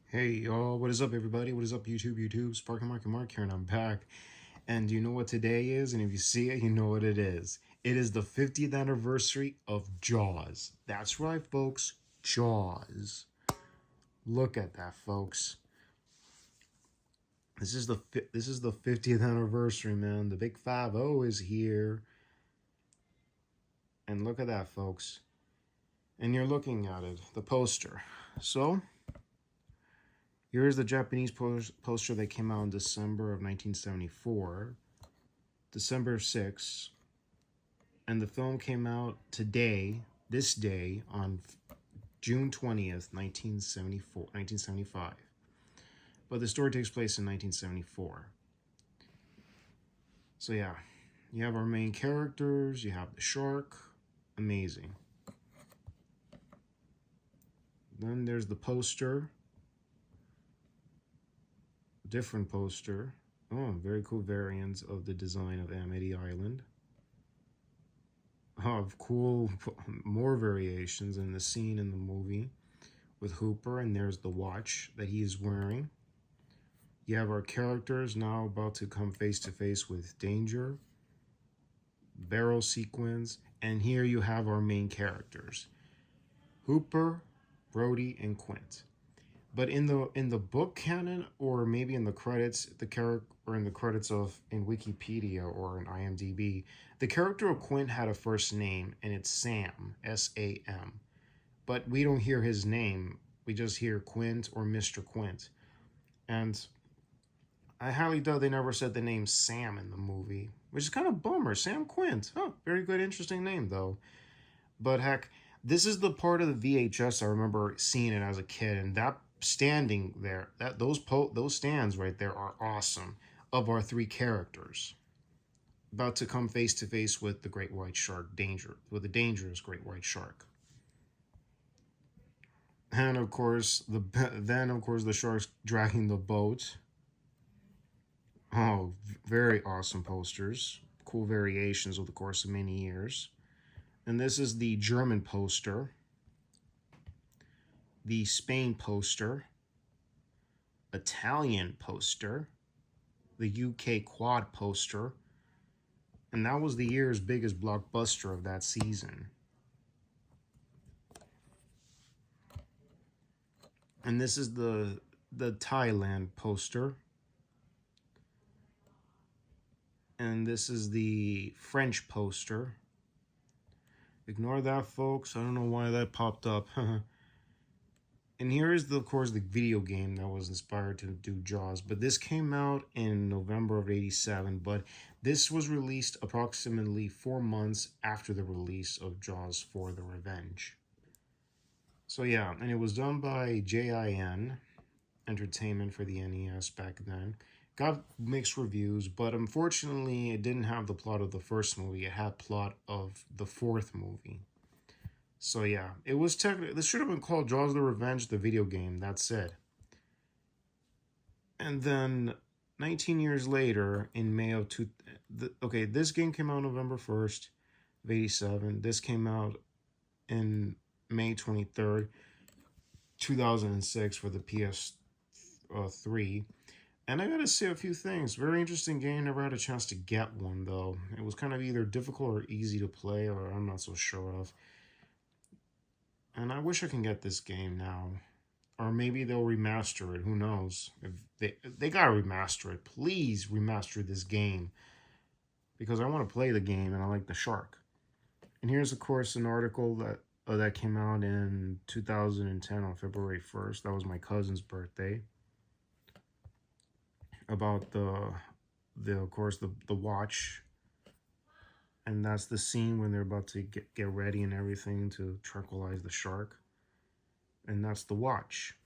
Hey y'all, what is up everybody? What is up YouTube? Sparking Mark here and I'm back. And you know what today is? And if you see it, you know what it is. It is the 50th anniversary of Jaws. That's right, folks. Jaws. Look at that, folks. This is the 50th anniversary, man. The big 5-0 is here. And look at that, folks. And you're looking at it, the poster. So, here's the Japanese poster that came out in December of 1974. December 6th, and the film came out today, this day, on June 20th, 1975. But the story takes place in 1974. So yeah, you have our main characters, you have the shark, amazing. Then there's the poster, different poster. Oh, very cool variants of the design of Amity Island. Of cool, more variations in the scene in the movie with Hooper, and there's the watch that he is wearing. You have our characters now about to come face to face with danger, barrel sequence, and here you have our main characters, Hooper, Brody, and Quint. But in the book canon, or maybe in the credits, in the credits of in Wikipedia or in IMDb, the character of Quint had a first name, and it's Sam, S-A-M. But we don't hear his name. We just hear Quint or Mr. Quint. And I highly doubt they never said the name Sam in the movie, which is kind of bummer. Sam Quint. Huh, very good, interesting name, though. But heck, this is the part of the VHS I remember seeing it as a kid, and that standing there, those stands right there are awesome, of our three characters about to come face to face with the great white shark, with the dangerous great white shark. And of course, the shark's dragging the boat. Oh, very awesome posters. Cool variations over the course of many years. And this is the German poster, the Spain poster, Italian poster, the UK quad poster, and that was the year's biggest blockbuster of that season. And this is the Thailand poster. And this is the French poster. Ignore that, folks. I don't know why that popped up. And here is, of course, the video game that was inspired to do Jaws. But this came out in November of '87. But this was released approximately 4 months after the release of Jaws for the Revenge. So yeah, and it was done by JIN Entertainment for the NES back then. Got mixed reviews, but unfortunately it didn't have the plot of the first movie. It had plot of the fourth movie. So yeah, it was technically, this should have been called Jaws the Revenge, the video game, that's it. And then 19 years later, in May of okay, this game came out November 1st of '87. This came out in May 23rd, 2006 for the PS3. And I gotta say a few things. Very interesting game. Never had a chance to get one though. It was kind of either difficult or easy to play, or I'm not so sure of. And I wish I can get this game now. Or maybe they'll remaster it. Who knows? If they gotta remaster it. Please remaster this game. Because I want to play the game and I like the shark. And here's, of course, an article that came out in 2010 on February 1st. That was my cousin's birthday. About of course, the watch. And that's the scene when they're about to get ready and everything to tranquilize the shark. And that's the watch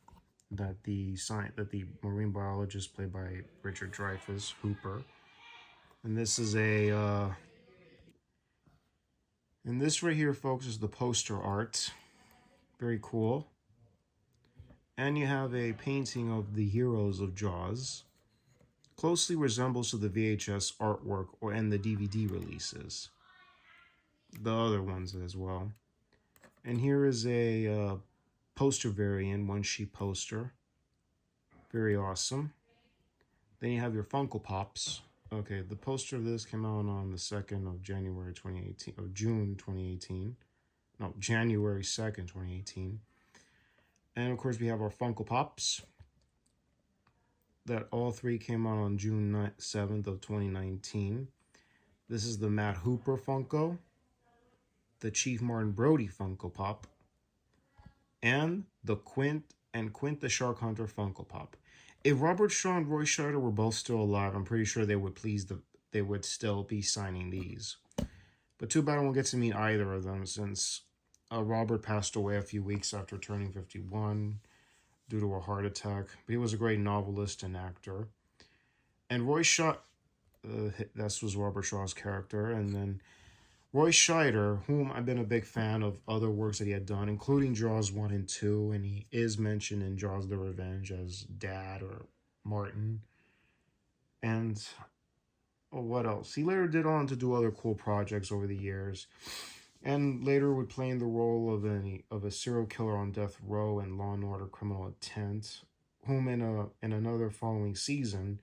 that the marine biologist played by Richard Dreyfuss, Hooper. And this is and this right here, folks, is the poster art. Very cool. And you have a painting of the heroes of Jaws. Closely resembles to the VHS artwork and the DVD releases. The other ones as well. And here is a poster variant, one sheet poster. Very awesome. Then you have your Funko Pops. Okay, the poster of this came out on the 2nd of January 2018, of June 2018. No, January 2nd, 2018. And of course, we have our Funko Pops. That all three came out on June 7th of 2019. This is the Matt Hooper Funko, the Chief Martin Brody Funko Pop, and the Quint the Shark Hunter Funko Pop. If Robert Shaw and Roy Scheider were both still alive, I'm pretty sure they would still be signing these. But too bad I won't get to meet either of them, since Robert passed away a few weeks after turning 51 due to a heart attack. But he was a great novelist and actor. And Roy Shaw, that was Robert Shaw's character. And then Roy Scheider, whom I've been a big fan of other works that he had done, including Jaws 1 and 2, and he is mentioned in Jaws the Revenge as Dad or Martin. And what else? He later did on to do other cool projects over the years, and later would play in the role of a serial killer on death row in Law and Order: Criminal Intent, whom in another following season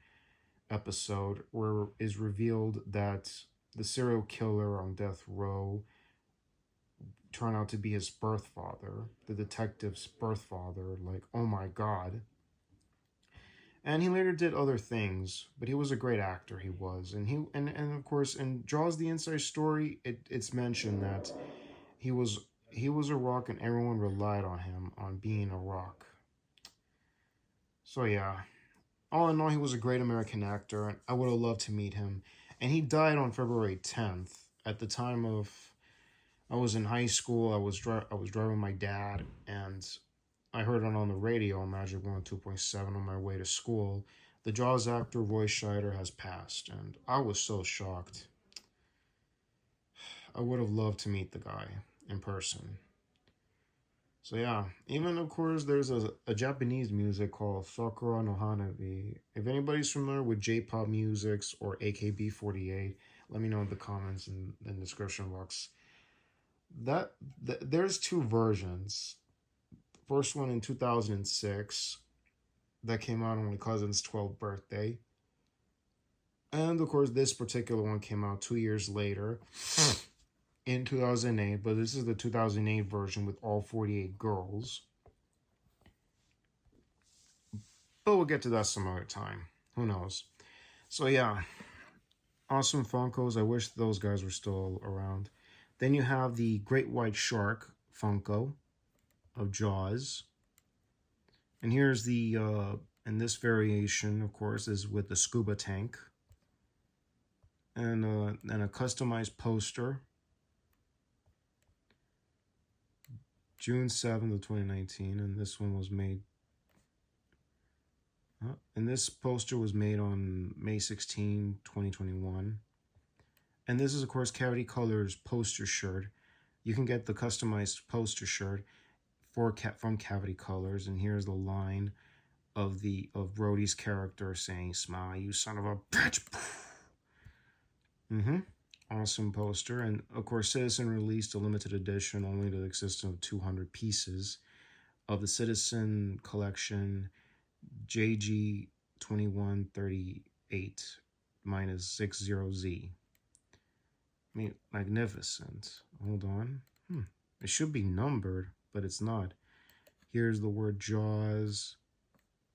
episode where is revealed that the serial killer on death row turned out to be his birth father, the detective's birth father. Like, oh my god. And he later did other things, but he was a great actor. He was, and of course in Jaws: The Inside Story, it's mentioned that he was a rock, and everyone relied on him on being a rock. So yeah, all in all, he was a great American actor, and I would have loved to meet him. And he died on February 10th. At the time of I was in high school, I was driving my dad, and I heard it on the radio on Magic 102.7 on my way to school. The Jaws actor Roy Scheider has passed, and I was so shocked. I would have loved to meet the guy in person. So yeah, even of course there's a Japanese music called Sakura no Hanabi. If anybody's familiar with J-pop musics or AKB48, let me know in the comments and in the description box. There's two versions. First one in 2006 that came out on my cousin's 12th birthday. And of course this particular one came out 2 years later in 2008, but this is the 2008 version with all 48 girls. But we'll get to that some other time. Who knows? So yeah, awesome Funkos. I wish those guys were still around. Then you have the Great White Shark Funko of Jaws. And here's the, and this variation, of course, is with the scuba tank. And a customized poster. June 7th of 2019, and this one was made. And this poster was made on May 16, 2021. And this is, of course, Cavity Colors poster shirt. You can get the customized poster shirt from Cavity Colors, and here's the line of Brody's character saying, "Smile, you son of a bitch." Awesome poster. And of course, Citizen released a limited edition only to the existence of 200 pieces of the Citizen collection JG 2138 -60Z. I mean, magnificent. Hold on. It should be numbered, but it's not. Here's the word Jaws.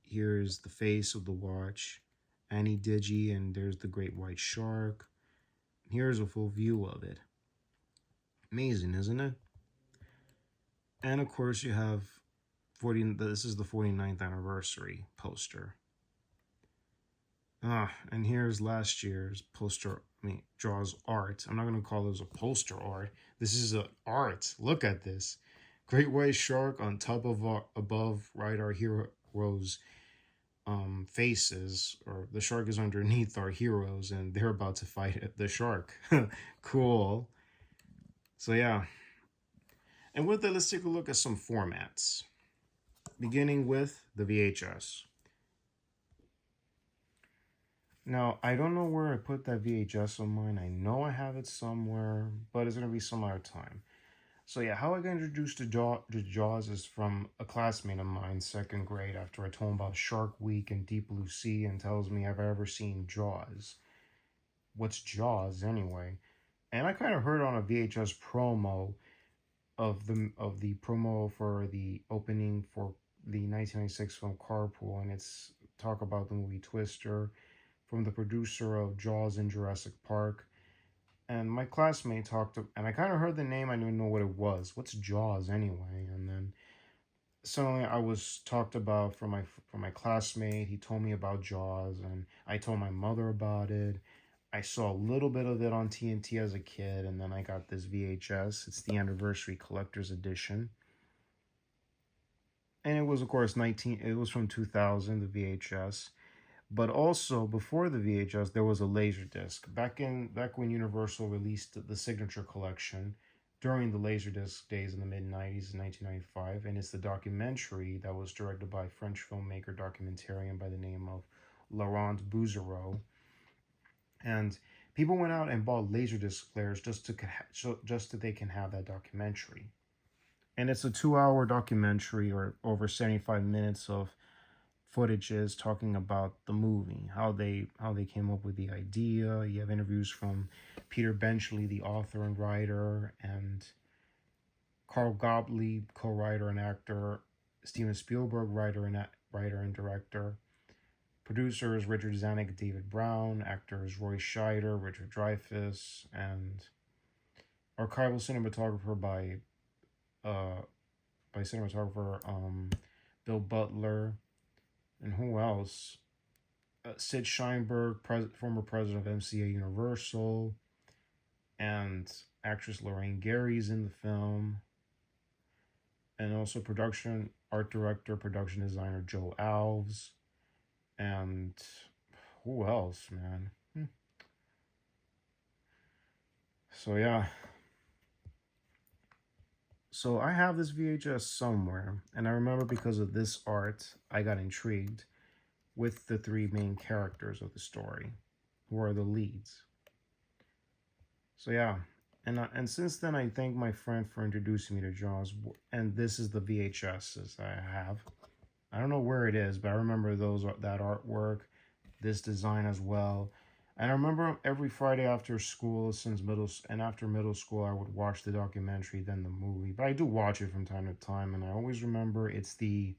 Here's the face of the watch. Annie Digi, and there's the Great White Shark. Here's a full view of it. Amazing, isn't it? And of course you have this is the 49th anniversary poster. And here's last year's poster, Jaws art. I'm not going to call this a poster art. This is an art. Look at this. Great White Shark on top of above right our heroes' faces, or the shark is underneath our heroes and they're about to fight the shark. Cool. So yeah, and with that, let's take a look at some formats, beginning with the VHS. Now, I don't know where I put that VHS of mine. I know I have it somewhere, but it's going to be some other time. So yeah, how I got introduced to Jaws is from a classmate of mine, second grade, after I told him about Shark Week and Deep Blue Sea, and tells me, have I ever seen Jaws? What's Jaws anyway? And I kind of heard on a VHS promo of the promo for the opening for the 1996 film Carpool, and it's talk about the movie Twister from the producer of Jaws and Jurassic Park. And my classmate talked to, and I kind of heard the name. I didn't know what it was. What's Jaws anyway? And then suddenly I was talked about from my classmate. He told me about Jaws, and I told my mother about it. I saw a little bit of it on TNT as a kid, and then I got this VHS. It's the anniversary collector's edition. And it was, of course, it was from 2000, the VHS. But also, before the VHS, there was a Laserdisc. Back when Universal released the Signature Collection during the Laserdisc days in the mid-90s, 1995, and it's the documentary that was directed by French filmmaker documentarian by the name of Laurent Bouzereau. And people went out and bought Laserdisc players just so they can have that documentary. And it's a 2-hour documentary, or over 75 minutes of footages talking about the movie, how they came up with the idea. You have interviews from Peter Benchley, the author and writer, and Carl Gottlieb, co-writer and actor, Steven Spielberg, writer and director. Producers Richard Zanuck, David Brown, actors Roy Scheider, Richard Dreyfuss, and archival cinematographer by cinematographer Bill Butler. And who else? Sid Sheinberg, former president of MCA Universal, and actress Lorraine Gary's in the film. And also art director, production designer Joe Alves. And who else, man? So yeah. So I have this VHS somewhere, and I remember because of this art, I got intrigued with the three main characters of the story, who are the leads. So yeah, and since then I thank my friend for introducing me to Jaws, and this is the VHSs I have. I don't know where it is, but I remember that artwork, this design as well. And I remember every Friday after school, after middle school, I would watch the documentary, then the movie. But I do watch it from time to time, and I always remember it's the,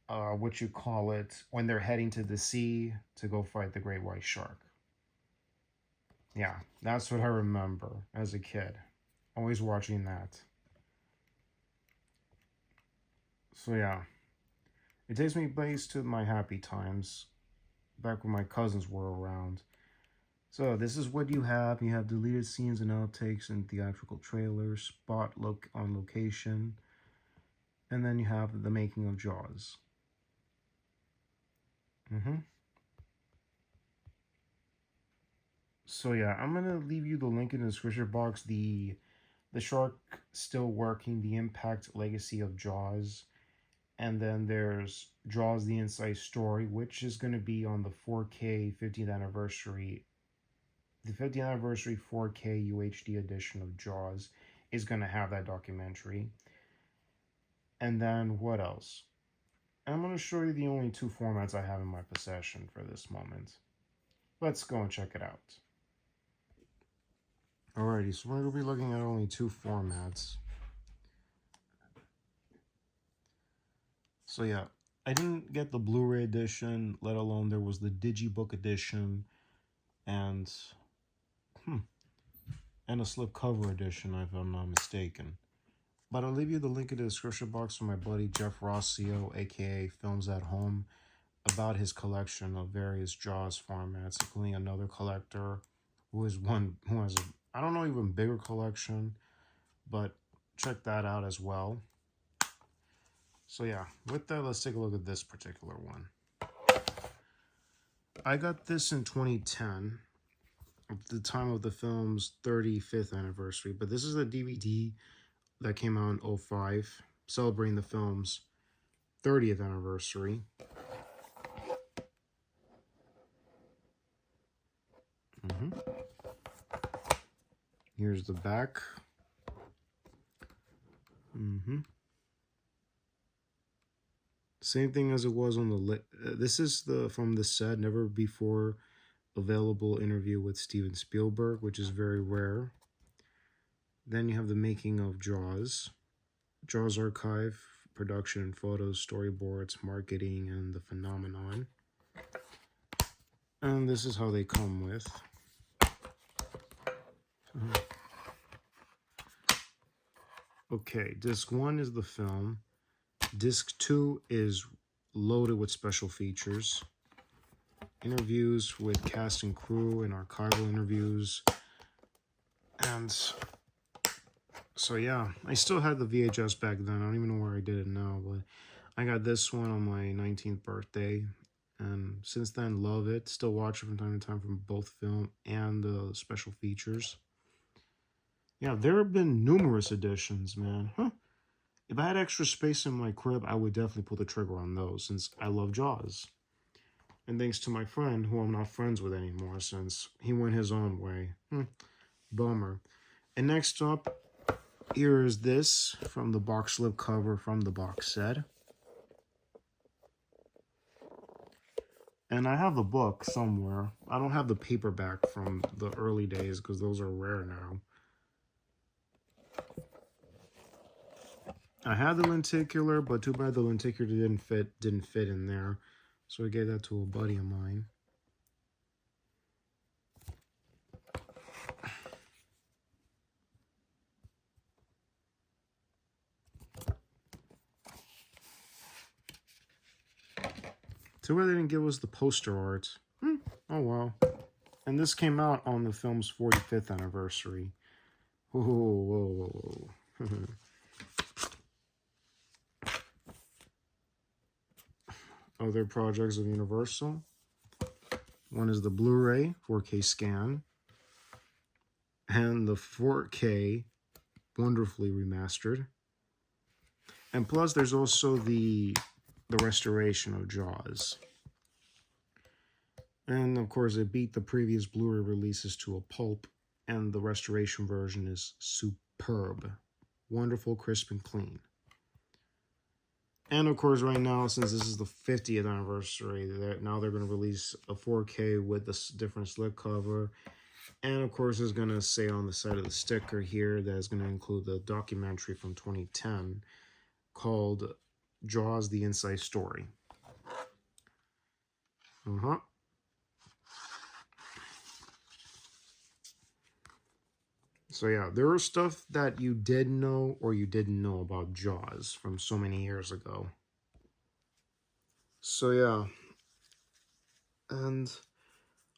when they're heading to the sea to go fight the great white shark. Yeah, that's what I remember as a kid. Always watching that. So yeah, it takes me back to my happy times, back when my cousins were around. So this is what you have. You have deleted scenes and outtakes and theatrical trailers, spot on location, and then you have the making of Jaws. So yeah, I'm gonna leave you the link in the description box. The shark still working, the impact legacy of Jaws. And then there's Jaws the Inside Story, which is going to be on the 4K 50th anniversary. The 50th anniversary 4K UHD edition of Jaws is going to have that documentary. And then what else? I'm going to show you the only two formats I have in my possession for this moment. Let's go and check it out. Alrighty, so we're going to be looking at only two formats. So yeah, I didn't get the Blu-ray edition, let alone there was the Digibook edition and a slipcover edition, if I'm not mistaken. But I'll leave you the link in the description box from my buddy Jeff Rossio, aka Films at Home, about his collection of various Jaws formats, including another collector who has I don't know, even bigger collection, but check that out as well. So yeah, with that, let's take a look at this particular one. I got this in 2010, at the time of the film's 35th anniversary, but this is a DVD that came out in 2005, celebrating the film's 30th anniversary. Here's the back. Mm-hmm. Same thing as it was on the. This is the from the set never before available interview with Steven Spielberg, which is very rare. Then you have the making of Jaws, Jaws archive, production and photos, storyboards, marketing, and the phenomenon. And this is how they come with. Okay, disc 1 is the film. Disc 2 is loaded with special features. Interviews with cast and crew and archival interviews. And so yeah, I still had the VHS back then. I don't even know where I did it now, but I got this one on my 19th birthday. And since then, love it. Still watch it from time to time from both film and the special features. Yeah, there have been numerous editions, man. Huh. If I had extra space in my crib, I would definitely pull the trigger on those since I love Jaws. And thanks to my friend, who I'm not friends with anymore since he went his own way. Bummer. And next up, here is this from the box slip cover from the box set. And I have the book somewhere. I don't have the paperback from the early days because those are rare now. I had the lenticular, but too bad the lenticular didn't fit in there. So I gave that to a buddy of mine. Too bad they didn't give us the poster art. Oh well. And this came out on the film's 45th anniversary. Whoa, whoa, whoa, whoa. Other projects of Universal. One is the BluRay 4K scan. And the 4K wonderfully remastered. And plus there's also the restoration of Jaws. And of course it beat the previous Blu-ray releases to a pulp, and the restoration version is superb. Wonderful, crisp, and clean. And of course right now, since this is the 50th anniversary, now they're going to release a 4K with this different slipcover. And of course it's going to say on the side of the sticker here that it's going to include the documentary from 2010 called Jaws: The Inside Story. So yeah, there are stuff that you did know or you didn't know about Jaws from so many years ago. So yeah, and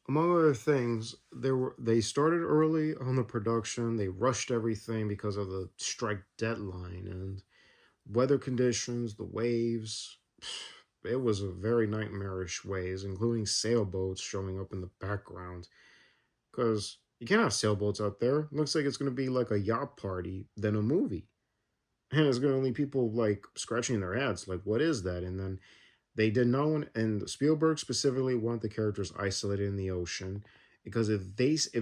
among other things, they started early on the production. They rushed everything because of the strike deadline and weather conditions, the waves. It was a very nightmarish waves, including sailboats showing up in the background. Because you can't have sailboats out there. It looks like it's going to be like a yacht party than a movie. And it's going to leave people like scratching their heads, like, what is that? And then they did not want, and Spielberg specifically wanted the characters isolated in the ocean because if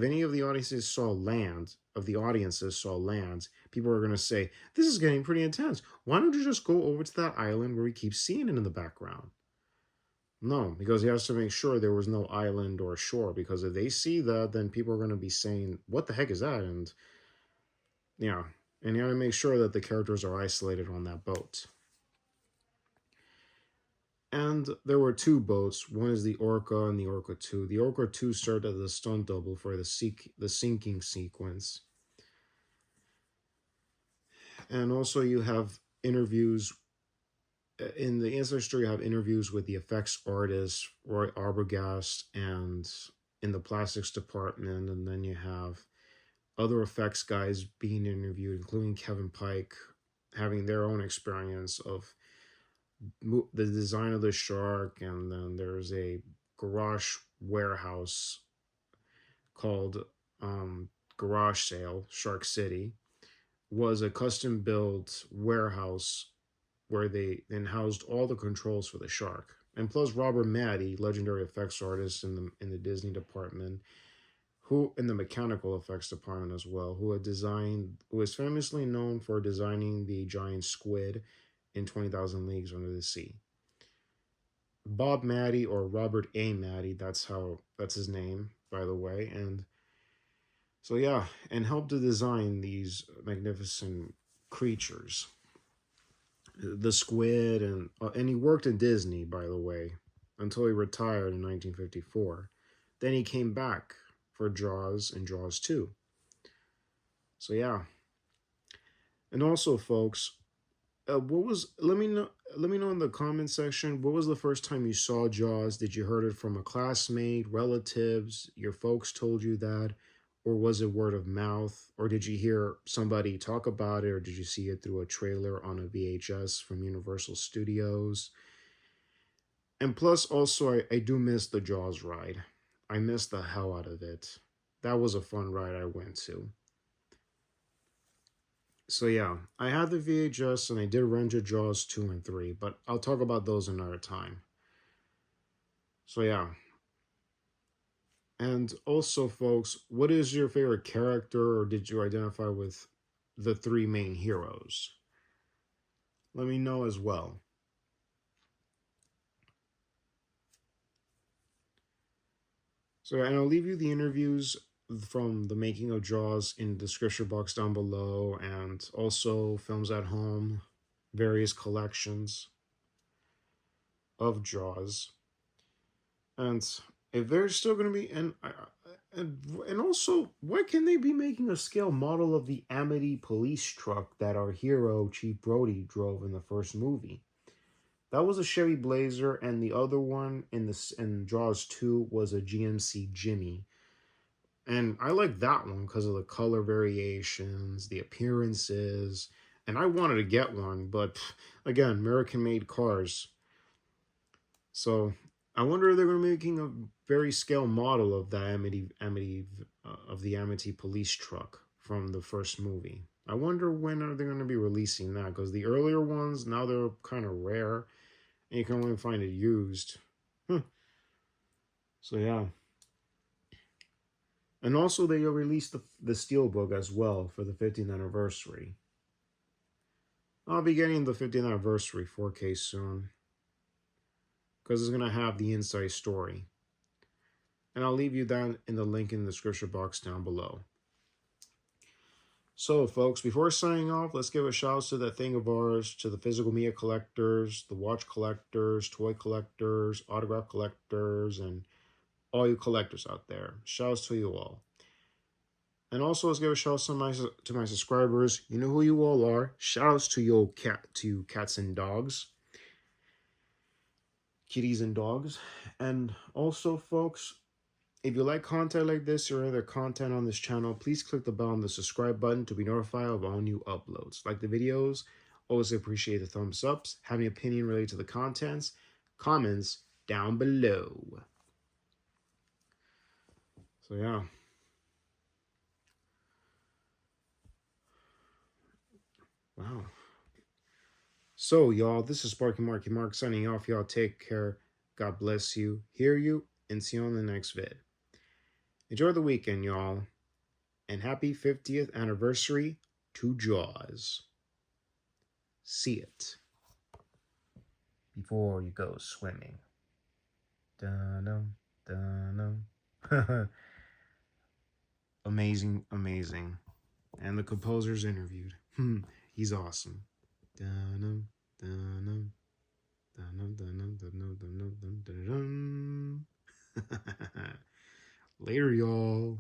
any of the audiences saw land, people are going to say, this is getting pretty intense. Why don't you just go over to that island where we keep seeing it in the background? No, because he has to make sure there was no island or shore, because if they see that, then people are going to be saying, what the heck is that? And yeah, and you have to make sure that the characters are isolated on that boat. And there were two boats. One is the Orca and the Orca 2. The Orca 2 served as a stunt double for the sinking sequence. And also you have interviews. In the Inside Story, you have interviews with the effects artist, Roy Arbogast, and in the plastics department. And then you have other effects guys being interviewed, including Kevin Pike, having their own experience of the design of the shark. And then there's a garage warehouse called Garage Sale Shark City, was a custom built warehouse where they then housed all the controls for the shark. And plus Robert Matty, legendary effects artist in the Disney department, who in the mechanical effects department as well, who is famously known for designing the giant squid in 20,000 Leagues Under the Sea. Bob Matty, or Robert A. Matty, that's his name, by the way. And so yeah, and helped to design these magnificent creatures. The squid, and he worked at Disney, by the way, until he retired in 1954. Then he came back for Jaws and Jaws 2. So yeah. And also, folks, what was let me know in the comment section, what was the first time you saw Jaws? Did you heard it from a classmate, relatives, your folks told you that, or was it word of mouth, or did you hear somebody talk about it, or did you see it through a trailer on a VHS from Universal Studios? And plus, also, I do miss the Jaws ride. I miss the hell out of it. That was a fun ride I went to. So yeah, I had the VHS and I did rent Jaws 2 and 3, but I'll talk about those another time. So yeah. And also, folks, what is your favorite character, or did you identify with the three main heroes? Let me know as well. So, and I'll leave you the interviews from the making of Jaws in the description box down below, and also Films at Home, various collections of Jaws. And if they're still going to be, and also, why can they be making a scale model of the Amity police truck that our hero Chief Brody drove in the first movie? That was a Chevy Blazer, and the other one in Jaws 2 was a GMC Jimmy. And I like that one because of the color variations, the appearances, and I wanted to get one, but again, American-made cars. So I wonder if they're going to be making a very scale model of the Amity police truck from the first movie. I wonder when are they going to be releasing that, because the earlier ones now they're kind of rare, and you can only find it used. So yeah. And also they released the Steelbook as well for the 50th anniversary. I'll be getting the 50th anniversary 4K soon, because it's going to have the inside story. And I'll leave you that in the link in the description box down below. So, folks, before signing off, let's give a shout out to that thing of ours, to the physical media collectors, the watch collectors, toy collectors, autograph collectors, and all you collectors out there. Shouts to you all. And also, let's give a shout out to my subscribers. You know who you all are. Shoutouts to you cats and dogs. Kitties and dogs. And also, folks, if you like content like this or other content on this channel, please click the bell on the subscribe button to be notified of all new uploads. Like the videos, always appreciate the thumbs ups. Have any opinion related to the contents, comments down below. So yeah. Wow. So y'all, this is Sparky Marky Mark signing off. Y'all take care. God bless you, hear you, and see you on the next vid. Enjoy the weekend, y'all. And happy 50th anniversary to Jaws. See it before you go swimming. Dun-dum, dun-dum. Amazing, amazing. And the composer's interviewed. He's awesome. Dun-dum, dun-dum, dun-dum, dun-dum, dun-dum, dun-dum, dun-dum, dun-dum. Later, y'all.